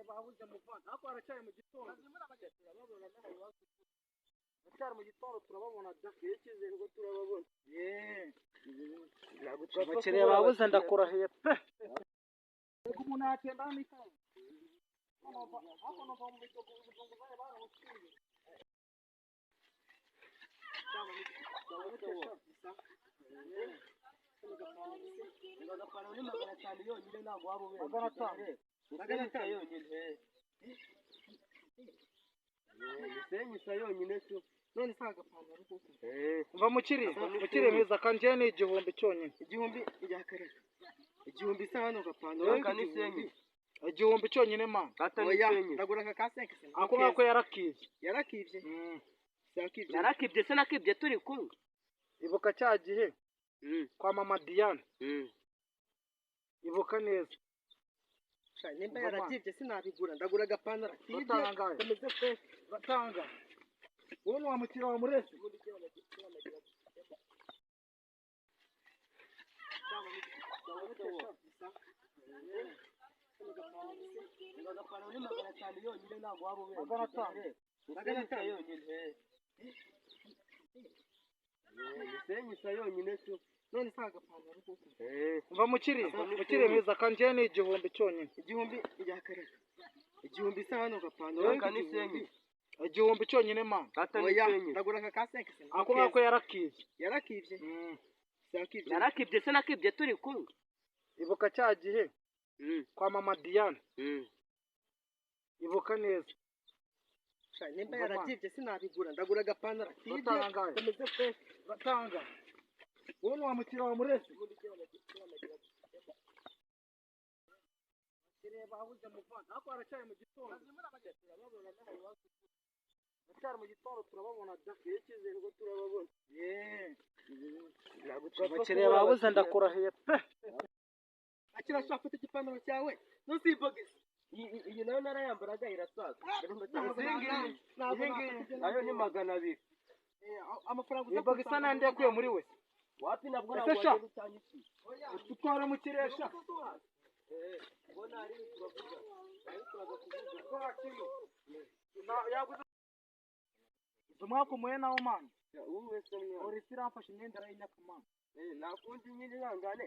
babuze muvana ako aracaye mu gitondo aracyari mu gitondo turababona dakikize ngo turababona abakiriya babuze ndakurahiye pe umuntu atenda n'ikawa ako nova mu bito abazunguzayi barawuciye Magana ni magana cyane yonyine ntabwo waba ubera magana cyane yonyine senyisa yonyine cyo none saga pantaro kuko umva mukiriya mwiza kanje ni igihumbi cyonyine igihumbi yakareka igihumbi sa hano gapantaro kandi senyi igihumbi cyonyine ma oya ndagura ka kasenke ako ngako yarakivye yarakivye se nakivye turi kumwe ibuka cya gihe kwa mama Diane ibuka neza nimba yarakivye sinabigura ndagura gapantaro komeze pe batanga wowe wa mukiriya wa murese magana cyane yonyine senyisa yonyine cyo none saga pantaro kuko umva mukiriya mwiza kanje ni igihumbi cyonyine igihumbi yakareka igihumbi sa hano gapantaro kandi senyi igihumbi cyonyine ma oya ndagura ka kasenke ako ngako yarakivye yarakivye se nakivye turi kumwe ibuka cya gihe kwa mama Diane ibuka neza nimba yarakivye sinabigura ndagura gapantaro komeze pe batanga wowe wa mukiriya wa murese babuze muvana ako aracaye mu gitondo aracyari mu gitondo turababona dakikize ngo turababona abakiriya babuze ndakurahiye pe akira shafite igipantaro cyawe nusibogise iyi nayo narayambaraga irasaga ayo ni magana 200 amafaranga ibogisa nande yakuye muri we wapi nabwo nawe utwara mukiriya sha bona ari turavuga yaguze umwaka umuhe nawo mana wese uri siramfashe imyenda arayinyakama nakundi nyine ihangane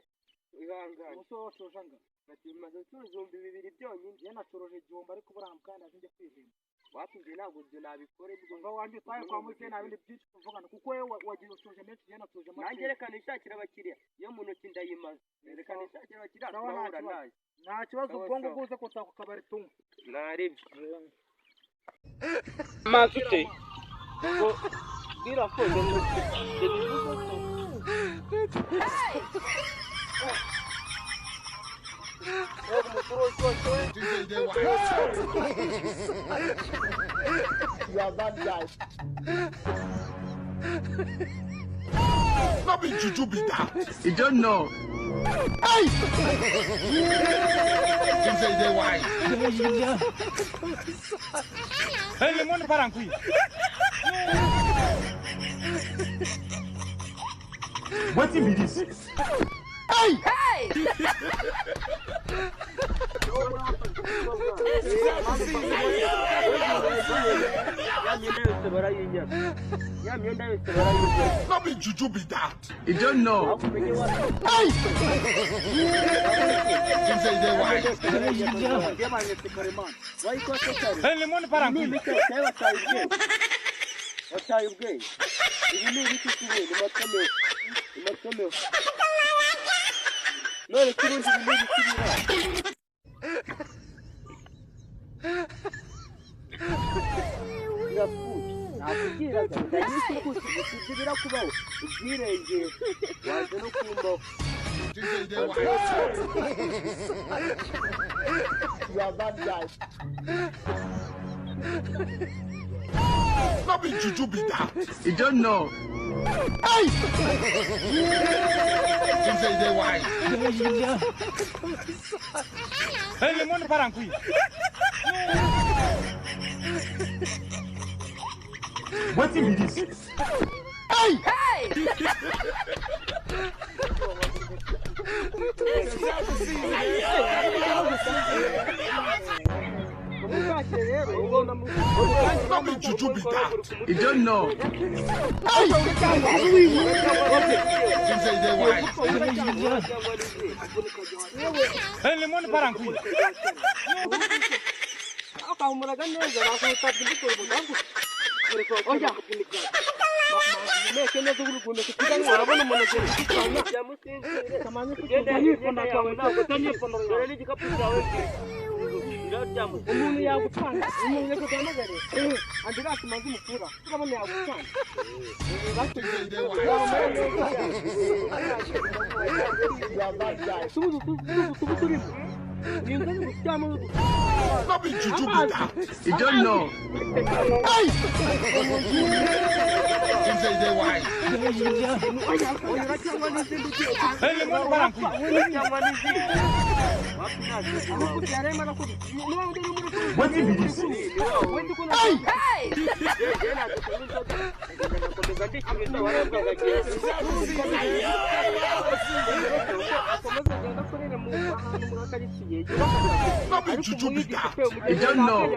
usohoje anga natimaze cy'ibihumbi 2 byonyine ye natoroje igihombo ariko buramukanda nje kwihema watumye ntabwo byo nabikore ngo wanje twaye kwa muze nabindi byinshi kuvugana kuko we wagiye usoje menshi ye natoroje make nanjye reka nishakira abakiriya iyo mu ntoki ndayimaze reka nishakira abakiriya turahura nayo nta kibazo ubwongo bwose ko twakukabari tumwe naribyo mazute ngo birafoje You are bad guy. Not be juju be that. You don't know. Hey! You say they why? Hey, lemon parankui. What be this? Hey! Hey! Not be juju be that. You don't know. Hey! You say they why? Hey, lemon parankui. none kirundi bimeze kibira yapfuye nakubwiraga ndanyise kuki birakubaho ubwirengeye waje no kumbaho You say they why? you are bad guy Not be juju be that. You don't know. Hey! You say they why? Hey, lemon parankui. What be this? Hey! Hey! Stop it, Juju, be that. You don't know. lemon parankuya. umuntu yagutanga umuntu yakugamagare andirasi manzi mukura urabona yagutanga Stop it, Juju, be that. You don't know. lemon parankuya. What is this? Stop it, Juju, be that. You don't know.